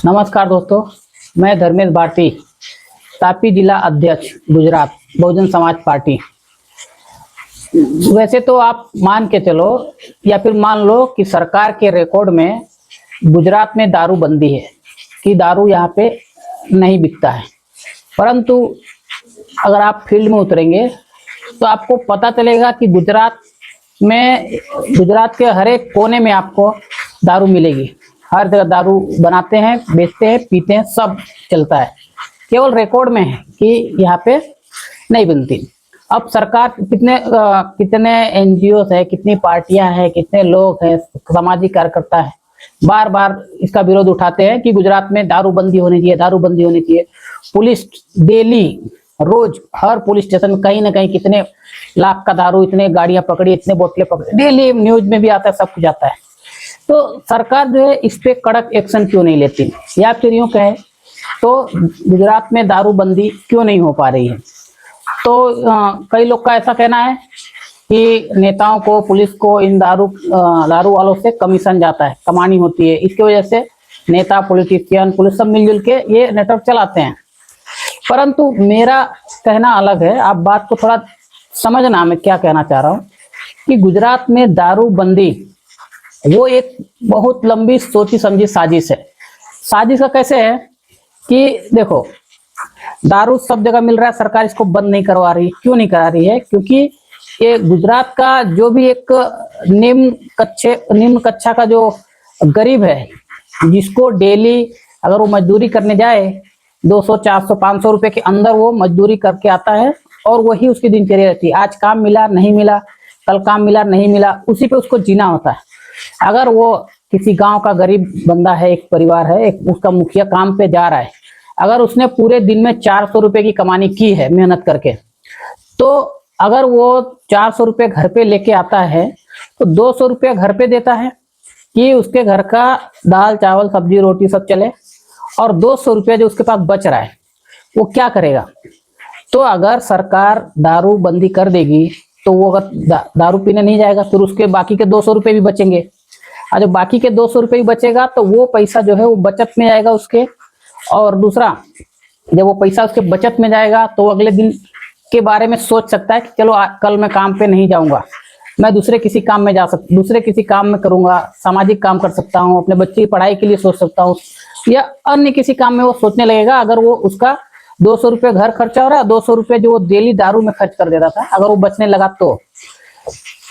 नमस्कार दोस्तों, मैं धर्मेश भारती, तापी जिला अध्यक्ष गुजरात बहुजन समाज पार्टी। वैसे तो आप मान के चलो या फिर मान लो कि सरकार के रिकॉर्ड में गुजरात में दारू बंदी है कि दारू यहाँ पे नहीं बिकता है, परंतु अगर आप फील्ड में उतरेंगे तो आपको पता चलेगा कि गुजरात के हर एक कोने में आपको दारू मिलेगी। हर जगह दारू बनाते हैं, बेचते हैं, पीते हैं, सब चलता है। केवल रिकॉर्ड में है कि यहाँ पे नहीं बनती। अब सरकार कितने एनजीओ है, कितनी पार्टियां हैं, कितने लोग हैं, सामाजिक कार्यकर्ता है, बार बार इसका विरोध उठाते हैं कि गुजरात में दारू बंदी होनी चाहिए, दारू बंदी होनी चाहिए। पुलिस डेली रोज हर पुलिस स्टेशन में कहीं ना कहीं कितने लाख का दारू, इतने गाड़ियां पकड़ी, इतने बोतलें पकड़ी, डेली न्यूज में भी आता है, सब कुछ आता है। तो सरकार जो है इस पे कड़क एक्शन क्यों नहीं लेती, या फिर यूं कहे तो गुजरात में दारू बंदी क्यों नहीं हो पा रही है। तो कई लोग का ऐसा कहना है कि नेताओं को, पुलिस को इन दारू वालों से कमीशन जाता है, कमानी होती है, इसकी वजह से नेता, पॉलिटिशियन, पुलिस सब मिलजुल के ये नेटवर्क चलाते हैं। परंतु मेरा कहना अलग है। आप बात को थोड़ा समझना, मैं क्या कहना चाह रहा हूँ कि गुजरात में दारू बंदी वो एक बहुत लंबी सोची समझी साजिश है। साजिश का कैसे है कि देखो, दारू सब जगह मिल रहा है, सरकार इसको बंद नहीं करवा रही। क्यों नहीं करा रही है? क्योंकि ये गुजरात का जो भी एक निम्न कक्षा का जो गरीब है, जिसको डेली अगर वो मजदूरी करने जाए 200, 400, 500 रुपए के अंदर वो मजदूरी करके आता है और वही उसकी दिनचर्या रहती है। आज काम मिला नहीं मिला, कल काम मिला नहीं मिला, उसी पे उसको जीना होता है। अगर वो किसी गांव का गरीब बंदा है, एक परिवार है, उसका मुखिया काम पे जा रहा है, अगर उसने पूरे दिन में 400 रुपए की कमानी की है मेहनत करके, तो अगर वो 400 रुपए घर पे लेके आता है तो 200 रुपया घर पे देता है कि उसके घर का दाल चावल सब्जी रोटी सब चले, और 200 रुपया जो उसके पास बच रहा है वो क्या करेगा। तो अगर सरकार दारू बंदी कर देगी तो वो अगर दारू पीने नहीं जाएगा, फिर उसके बाकी के 200 रुपये भी बचेंगे, और जब बाकी के 200 रुपये भी बचेगा तो वो पैसा जो है वो बचत में जाएगा उसके। और दूसरा, जब वो पैसा उसके बचत में जाएगा तो वो अगले दिन के बारे में सोच सकता है कि चलो कल मैं काम पे नहीं जाऊंगा, मैं दूसरे किसी काम में दूसरे किसी काम में करूंगा, सामाजिक काम कर सकता हूँ, अपने बच्चे की पढ़ाई के लिए सोच सकता हूँ, या अन्य किसी काम में वो सोचने लगेगा। अगर वो उसका 200 रुपये घर खर्चा हो रहा है, 200 रुपये जो वो डेली दारू में खर्च कर देता था, अगर वो बचने लगा तो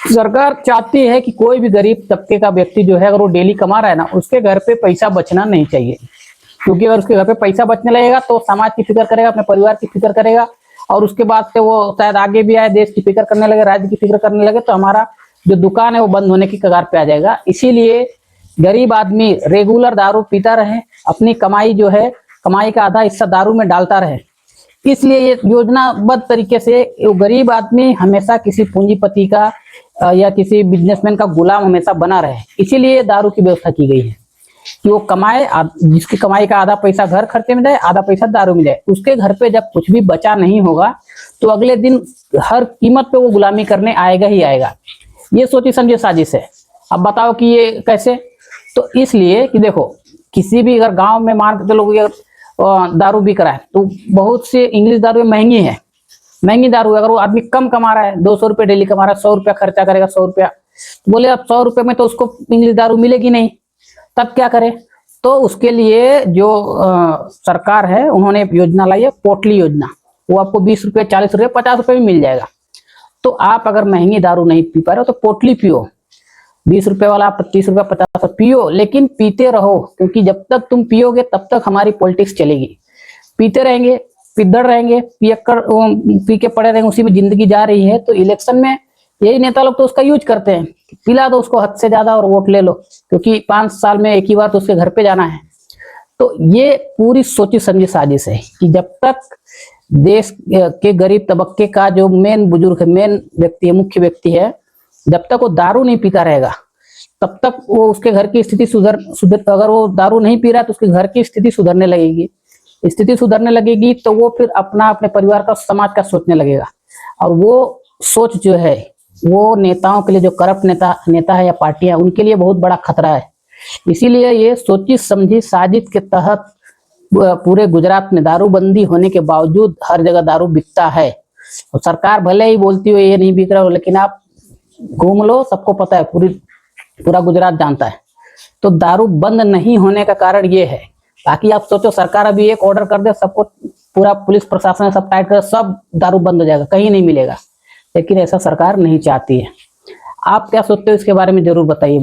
सरकार चाहती है कि कोई भी गरीब तबके का व्यक्ति जो है, अगर वो डेली कमा रहा है ना, उसके घर पे पैसा बचना नहीं चाहिए। क्योंकि अगर उसके घर पे पैसा बचने लगेगा तो समाज की फिक्र करेगा, अपने परिवार की फिक्र करेगा, और उसके बाद से वो शायद आगे भी आए, देश की फिक्र करने लगे, राज्य की फिक्र करने लगे, तो हमारा जो दुकान है वो बंद होने की कगार पे आ जाएगा। इसीलिए गरीब आदमी रेगुलर दारू पीता रहे, अपनी कमाई जो है, कमाई का आधा हिस्सा दारू में डालता रहे। इसलिए ये योजनाबद्ध तरीके से गरीब आदमी हमेशा किसी पूंजीपति का या किसी बिजनेसमैन का गुलाम हमेशा बना रहे। इसीलिए दारू की व्यवस्था की गई है कि वो कमाए, जिसकी कमाई का आधा पैसा घर खर्चे में जाए, आधा पैसा दारू में जाए। उसके घर पे जब कुछ भी बचा नहीं होगा तो अगले दिन हर कीमत पे वो गुलामी करने आएगा ही आएगा। ये सोची समझी साजिश है। अब बताओ कि ये कैसे? तो इसलिए कि देखो, किसी भी अगर गांव में मान के चलो दारू बिक रहा है, तो बहुत से इंग्लिश दारू महंगी है, महंगी दारू है। अगर वो आदमी कम कमा रहा है, 200 रुपये डेली कमा रहा है, 100 रुपया खर्चा करेगा, 100 रुपया, बोले अब 100 रुपये में तो उसको इंग्लिश दारू मिलेगी नहीं, तब क्या करे? तो उसके लिए जो सरकार है, उन्होंने एक योजना लाई है, पोटली योजना। वो आपको 20 रुपये, 40 रुपये, 50 रुपये में मिल जाएगा। तो आप अगर महंगी दारू नहीं पी पा रहे हो तो पोटली पियो, 20 रुपये वाला 25 रुपया 50 पियो, लेकिन पीते रहो। क्योंकि जब तक तुम पियोगे तब तक हमारी पॉलिटिक्स चलेगी। पीते रहेंगे, पिदड़ रहेंगे, पी के पड़े रहेंगे, उसी में जिंदगी जा रही है। तो इलेक्शन में यही नेता लोग तो उसका यूज करते हैं, पिला दो उसको हद से ज्यादा और वोट ले लो, क्योंकि 5 साल में एक ही बार तो उसके घर पे जाना है। तो ये पूरी सोची समझी साजिश है कि जब तक देश के गरीब तबक्के का जो मेन बुजुर्ग है, मेन व्यक्ति है, मुख्य व्यक्ति है, जब तक वो दारू नहीं पीता रहेगा तब तक वो उसके घर की स्थिति सुधर अगर वो दारू नहीं पी रहा तो उसके घर की स्थिति सुधरने लगेगी। स्थिति सुधरने लगेगी तो वो फिर अपने परिवार का, समाज का सोचने लगेगा। और वो सोच जो है वो नेताओं के लिए, जो करप्ट नेता है या पार्टियां, उनके लिए बहुत बड़ा खतरा है। इसीलिए ये सोची समझी साजिश के तहत पूरे गुजरात में दारूबंदी होने के बावजूद हर जगह दारू बिकता है। और सरकार भले ही बोलती हो ये नहीं बिक रहा हो, लेकिन आप घूम लो, सबको पता है, पूरा गुजरात जानता है। तो दारू बंद नहीं होने का कारण ये है। बाकी आप सोचो सरकार अभी एक ऑर्डर कर दे, सबको, पूरा पुलिस प्रशासन सब टाइट कर, सब दारू बंद हो जाएगा, कहीं नहीं मिलेगा। लेकिन ऐसा सरकार नहीं चाहती है। आप क्या सोचते हो इसके बारे में, जरूर बताइए।